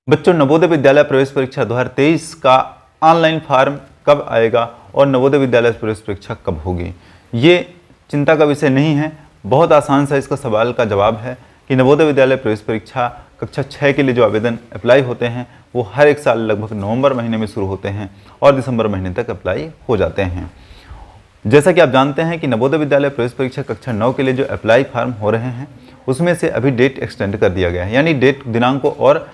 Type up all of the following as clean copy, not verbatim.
बच्चों, नवोदय विद्यालय प्रवेश परीक्षा 2023 का ऑनलाइन फॉर्म कब आएगा और नवोदय विद्यालय प्रवेश परीक्षा कब होगी, ये चिंता का विषय नहीं है। बहुत आसान सा इसका सवाल का जवाब है कि नवोदय विद्यालय प्रवेश परीक्षा कक्षा 6 के लिए जो आवेदन अप्लाई होते हैं वो हर एक साल लगभग नवंबर महीने में शुरू होते हैं और दिसंबर महीने तक अप्लाई हो जाते हैं। जैसा कि आप जानते हैं कि नवोदय विद्यालय प्रवेश परीक्षा कक्षा 9 के लिए जो अप्लाई फॉर्म हो रहे हैं उसमें से अभी डेट एक्सटेंड कर दिया गया है, यानी दिनांक को और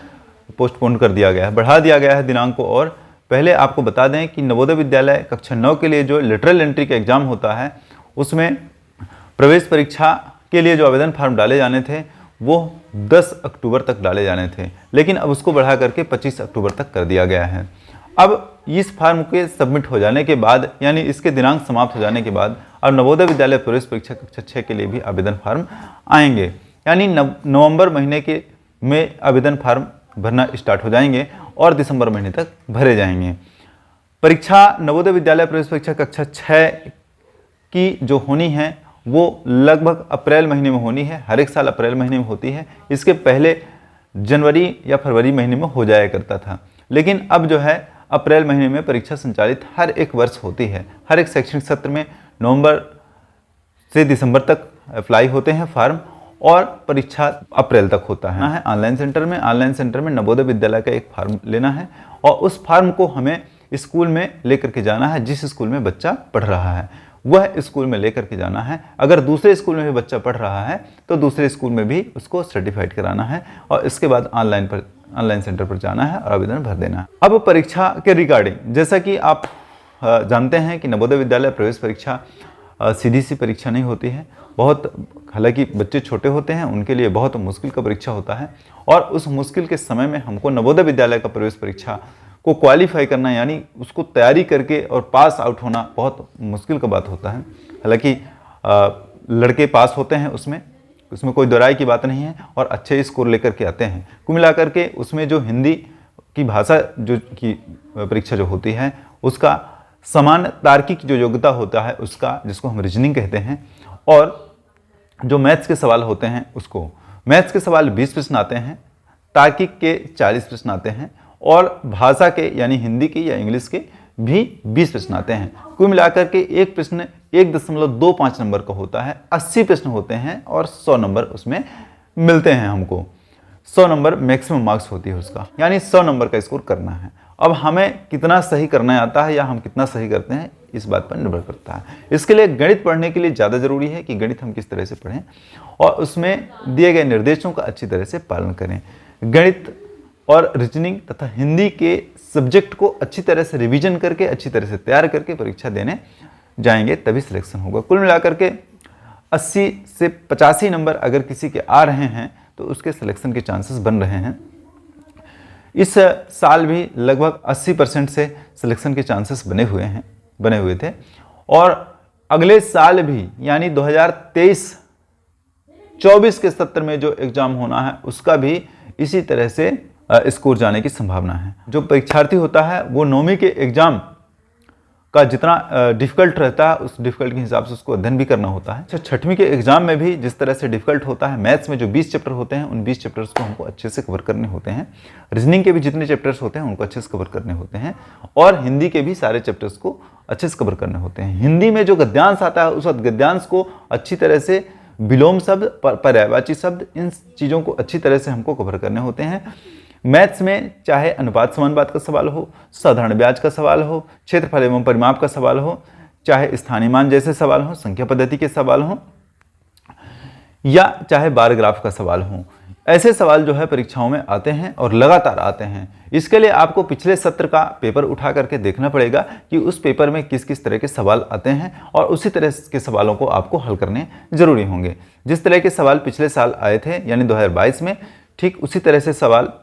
पोस्टपोन कर दिया गया है, बढ़ा दिया गया है दिनांक को। और पहले आपको बता दें कि नवोदय विद्यालय कक्षा 9 के लिए जो लिटरल एंट्री का एग्ज़ाम होता है उसमें प्रवेश परीक्षा के लिए जो आवेदन फॉर्म डाले जाने थे वो 10 अक्टूबर तक डाले जाने थे, लेकिन अब उसको बढ़ा करके 25 अक्टूबर तक कर दिया गया है। अब इस फॉर्म के सबमिट हो जाने के बाद, यानी इसके दिनांक समाप्त हो जाने के बाद, अब नवोदय विद्यालय प्रवेश परीक्षा कक्षा 6 के लिए भी आवेदन फॉर्म आएंगे, यानी नवंबर महीने के में आवेदन फॉर्म भरना स्टार्ट हो जाएंगे और दिसंबर महीने तक भरे जाएंगे। परीक्षा नवोदय विद्यालय प्रवेश परीक्षा कक्षा 6 की जो होनी है वो लगभग अप्रैल महीने में होनी है। हर एक साल अप्रैल महीने में होती है, इसके पहले जनवरी या फरवरी महीने में हो जाया करता था, लेकिन अब जो है अप्रैल महीने में परीक्षा संचालित हर एक वर्ष होती है। हर एक शैक्षणिक सत्र में नवंबर से दिसंबर तक अप्लाई होते हैं फॉर्म और परीक्षा अप्रैल तक होता है। ऑनलाइन सेंटर में नवोदय विद्यालय का एक फॉर्म लेना है और उस फॉर्म को हमें स्कूल में लेकर के जाना है। जिस स्कूल में बच्चा पढ़ रहा है वह स्कूल में लेकर के जाना है। अगर दूसरे स्कूल में भी बच्चा पढ़ रहा है तो दूसरे स्कूल में भी उसको सर्टिफाइड कराना है और इसके बाद ऑनलाइन सेंटर पर जाना है और आवेदन भर देना है। अब परीक्षा के रिगार्डिंग, जैसा कि आप जानते हैं कि नवोदय विद्यालय प्रवेश परीक्षा सीधी सी परीक्षा नहीं होती है। हालांकि बच्चे छोटे होते हैं, उनके लिए बहुत मुश्किल का परीक्षा होता है और उस मुश्किल के समय में हमको नवोदय विद्यालय का प्रवेश परीक्षा को क्वालिफाई करना, यानी उसको तैयारी करके और पास आउट होना बहुत मुश्किल का बात होता है। हालांकि लड़के पास होते हैं, उसमें कोई दोहराई की बात नहीं है और अच्छे स्कोर लेकर के आते हैं। कुल मिलाकर के उसमें जो हिंदी की भाषा की परीक्षा जो होती है उसका समान तार्किक जो योग्यता होता है उसका, जिसको हम रीजनिंग कहते हैं, और जो मैथ्स के सवाल होते हैं उसको, मैथ्स के सवाल 20 प्रश्न आते हैं, तार्किक के 40 प्रश्न आते हैं और भाषा के यानी हिंदी के या इंग्लिश के भी 20 प्रश्न आते हैं। कुल मिलाकर के एक प्रश्न 1.25 नंबर का होता है। 80 प्रश्न होते हैं और 100 नंबर उसमें मिलते हैं हमको। 100 नंबर मैक्सिमम मार्क्स होती है उसका, यानी 100 नंबर का स्कोर करना है। अब हमें कितना सही करना आता है या हम कितना सही करते हैं इस बात पर निर्भर करता है। इसके लिए गणित पढ़ने के लिए ज़्यादा ज़रूरी है कि गणित हम किस तरह से पढ़ें और उसमें दिए गए निर्देशों का अच्छी तरह से पालन करें। गणित और रीजनिंग तथा हिंदी के सब्जेक्ट को अच्छी तरह से रिवीजन करके, अच्छी तरह से तैयार करके परीक्षा देने जाएंगे, तभी सिलेक्शन होगा। कुल मिलाकर के 80 से 85 नंबर अगर किसी के आ रहे हैं तो उसके सिलेक्शन के चांसेस बन रहे हैं। इस साल भी लगभग 80% से सिलेक्शन के चांसेस बने हुए थे और अगले साल भी यानी 2023-24 के सत्र में जो एग्ज़ाम होना है उसका भी इसी तरह से स्कोर जाने की संभावना है। जो परीक्षार्थी होता है वो 9वीं के एग्ज़ाम का जितना डिफ़िकल्ट रहता है उस डिफ़िकल्ट के हिसाब से उसको अध्ययन भी करना होता है। 6वीं के एग्ज़ाम में भी जिस तरह से डिफ़िकल्ट होता है, मैथ्स में जो 20 चैप्टर होते हैं उन 20 चैप्टर्स को हमको अच्छे से कवर करने होते हैं। रीजनिंग के भी जितने चैप्टर्स होते हैं उनको अच्छे से कवर करने होते हैं और हिंदी के भी सारे चैप्टर्स को अच्छे से कवर करने होते हैं। हिंदी में जो गद्यांश आता है उस गद्यांश को अच्छी तरह से, विलोम शब्द, पर्यायवाची शब्द, इन चीज़ों को अच्छी तरह से हमको कवर करने होते हैं। मैथ्स में चाहे अनुपात समानुपात का सवाल हो, साधारण ब्याज का सवाल हो, क्षेत्रफल एवं परिमाप का सवाल हो, चाहे स्थानीय मान जैसे सवाल हो, संख्या पद्धति के सवाल हो या चाहे बार ग्राफ का सवाल हो, ऐसे सवाल जो है परीक्षाओं में आते हैं और लगातार आते हैं। इसके लिए आपको पिछले सत्र का पेपर उठा करके देखना पड़ेगा कि उस पेपर में किस किस तरह के सवाल आते हैं और उसी तरह के सवालों को आपको हल करने जरूरी होंगे। जिस तरह के सवाल पिछले साल आए थे यानी 2022 में, ठीक उसी तरह से सवाल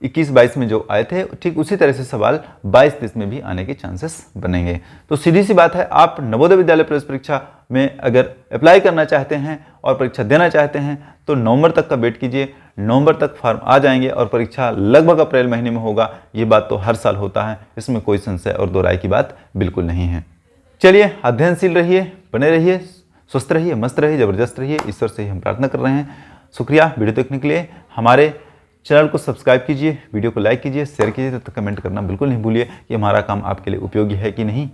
21-22 में जो आए थे, ठीक उसी तरह से सवाल 22-23 में भी आने के चांसेस बनेंगे। तो सीधी सी बात है, आप नवोदय विद्यालय प्रवेश परीक्षा में अगर अप्लाई करना चाहते हैं और परीक्षा देना चाहते हैं तो नवंबर तक का वेट कीजिए। नवंबर तक फॉर्म आ जाएंगे और परीक्षा लगभग अप्रैल महीने में होगा। ये बात तो हर साल होता है, इसमें कोई संशय और दो राय की बात बिल्कुल नहीं है। चलिए, अध्ययनशील रहिए, बने रहिए, स्वस्थ रहिए, मस्त रहिए, जबरदस्त रहिए। ईश्वर से ही हम प्रार्थना कर रहे हैं। शुक्रिया वीडियो देखने के लिए। हमारे चैनल को सब्सक्राइब कीजिए, वीडियो को लाइक कीजिए, शेयर कीजिए, तब तक कमेंट करना बिल्कुल नहीं भूलिए कि हमारा काम आपके लिए उपयोगी है कि नहीं।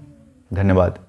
धन्यवाद।